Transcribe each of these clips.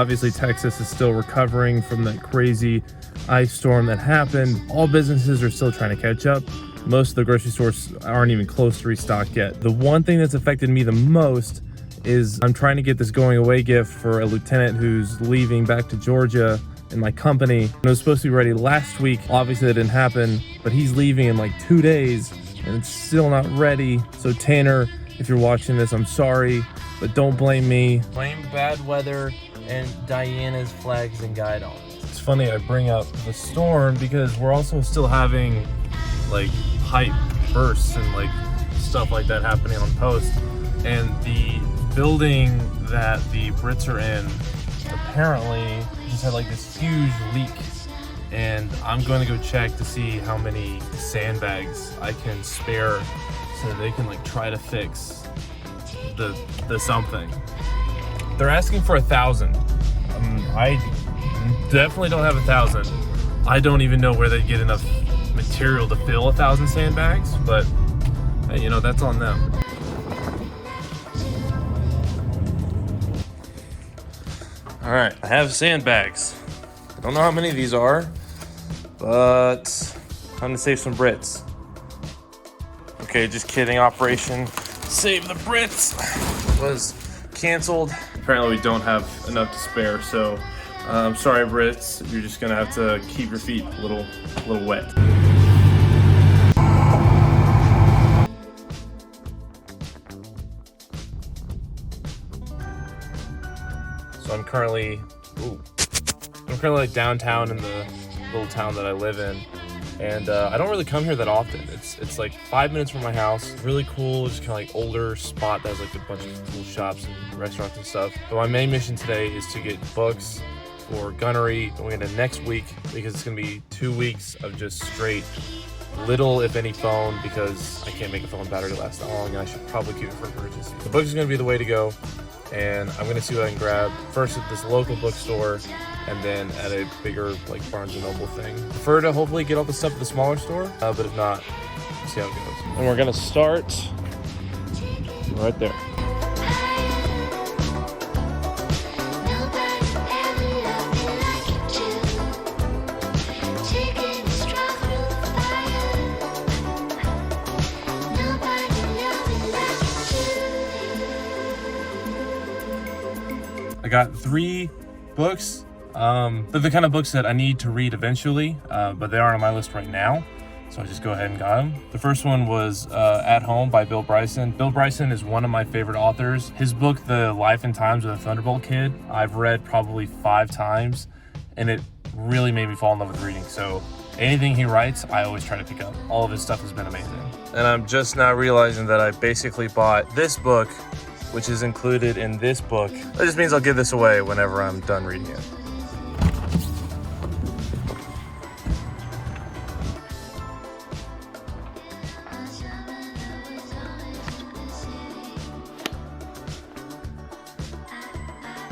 Obviously, Texas is still recovering from that crazy ice storm that happened. All businesses are still trying to catch up. Most of the grocery stores aren't even close to restocked yet. The one thing that's affected me the most is I'm trying to get this going away gift for a lieutenant who's leaving back to Georgia in my company. It was supposed to be ready last week. Obviously that didn't happen, but he's leaving in like 2 days and it's still not ready. So Tanner, if you're watching this, I'm sorry, but don't blame me. Blame bad weather and Diana's flags and guide on. It's funny I bring up the storm because we're also still having like pipe bursts and like stuff like that happening on post. And the building that the Brits are in apparently just had like this huge leak. And I'm going to go check to see how many sandbags I can spare so that they can like try to fix the something. They're asking for 1,000. I definitely don't have 1,000. I don't even know where they get enough material to fill 1,000 sandbags, but hey, you know, that's on them. All right, I have sandbags. I don't know how many of these are, but time to save some Brits. Okay, just kidding. Operation Save the Brits was canceled. Apparently we don't have enough to spare, so I'm sorry, Brits. You're just gonna have to keep your feet a little wet. So I'm currently like downtown in the little town that I live in, and I don't really come here that often. It's like 5 minutes from my house. Really cool, just kind of like older spot that has like a bunch of cool shops and restaurants and stuff. But my main mission today is to get books for gunnery going into next week, because it's gonna be 2 weeks of just straight little, if any, phone, because I can't make a phone battery last that long, and I should probably keep it for emergency. The books is gonna be the way to go, and I'm gonna see what I can grab first at this local bookstore, and then at a bigger like Barnes & Noble thing. Prefer to hopefully get all the stuff at the smaller store, but if not, see how it goes. And we're gonna start right there. I got 3 books. They're the kind of books that I need to read eventually, but they aren't on my list right now, so I just go ahead and got them. The first one was At Home by Bill Bryson. Bill Bryson is one of my favorite authors. His book, The Life and Times of the Thunderbolt Kid, I've read probably 5 times, and it really made me fall in love with reading. So anything he writes, I always try to pick up. All of his stuff has been amazing. And I'm just now realizing that I basically bought this book, which is included in this book. That just means I'll give this away whenever I'm done reading it.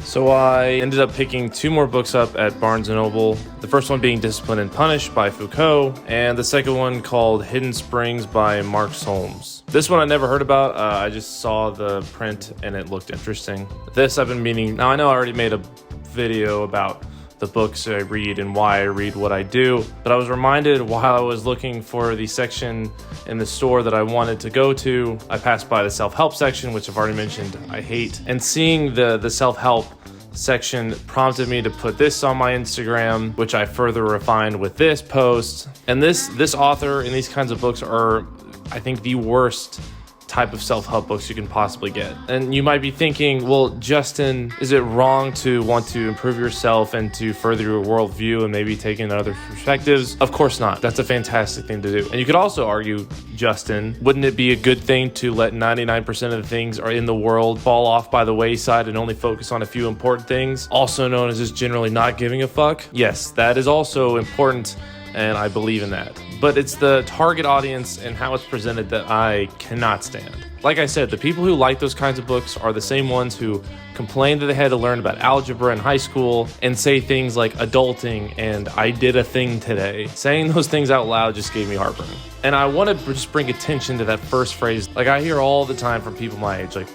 So I ended up picking 2 more books up at Barnes & Noble. The first one being Discipline and Punish by Foucault, and the second one called Hidden Springs by Mark Solms. This one I never heard about. I just saw the print and it looked interesting. This I've been meaning. Now I know I already made a video about the books I read and why I read what I do, but I was reminded while I was looking for the section in the store that I wanted to go to, I passed by the self-help section, which I've already mentioned I hate, and seeing the self-help section prompted me to put this on my Instagram, which I further refined with this post. And this author and these kinds of books are, I think, the worst type of self-help books you can possibly get. And you might be thinking, well, Justin, is it wrong to want to improve yourself and to further your worldview and maybe take in other perspectives? Of course not. That's a fantastic thing to do. And you could also argue, Justin, wouldn't it be a good thing to let 99% of the things are in the world fall off by the wayside and only focus on a few important things, also known as just generally not giving a fuck? Yes, that is also important, and I believe in that. But it's the target audience and how it's presented that I cannot stand. Like I said, the people who like those kinds of books are the same ones who complain that they had to learn about algebra in high school and say things like adulting and I did a thing today. Saying those things out loud just gave me heartburn. And I want to just bring attention to that first phrase. Like, I hear all the time from people my age, like,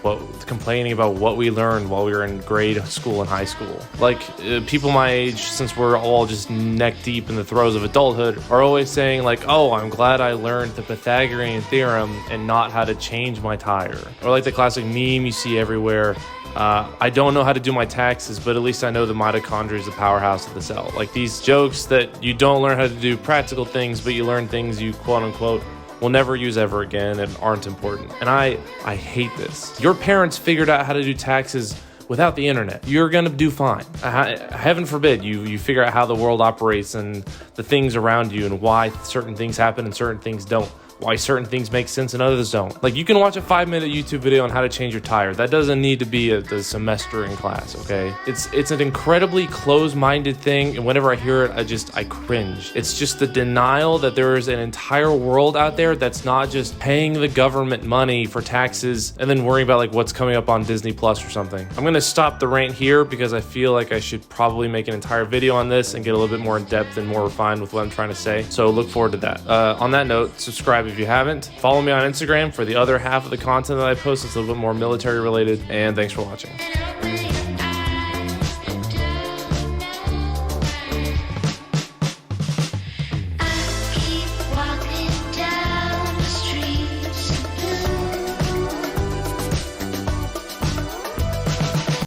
complaining about what we learned while we were in grade school and high school. Like, people my age, since we're all just neck deep in the throes of adulthood, are always saying, like, oh, I'm glad I learned the Pythagorean theorem and not how to change my tire. Or like the classic meme you see everywhere. I don't know how to do my taxes, but at least I know the mitochondria is the powerhouse of the cell. Like, these jokes that you don't learn how to do practical things, but you learn things you quote unquote will never use ever again and aren't important. And I hate this. Your parents figured out how to do taxes without the internet. You're gonna do fine. Heaven forbid you figure out how the world operates and the things around you and why certain things happen and certain things don't. Why certain things make sense and others don't. Like, you can watch a 5-minute YouTube video on how to change your tire. That doesn't need to be the semester in class, okay? It's an incredibly closed-minded thing, and whenever I hear it, I cringe. It's just the denial that there is an entire world out there that's not just paying the government money for taxes and then worrying about like what's coming up on Disney Plus or something. I'm gonna stop the rant here because I feel like I should probably make an entire video on this and get a little bit more in depth and more refined with what I'm trying to say. So look forward to that. On that note, subscribe if you haven't. Follow me on Instagram for the other half of the content that I post. It's a little bit more military related. And thanks for watching.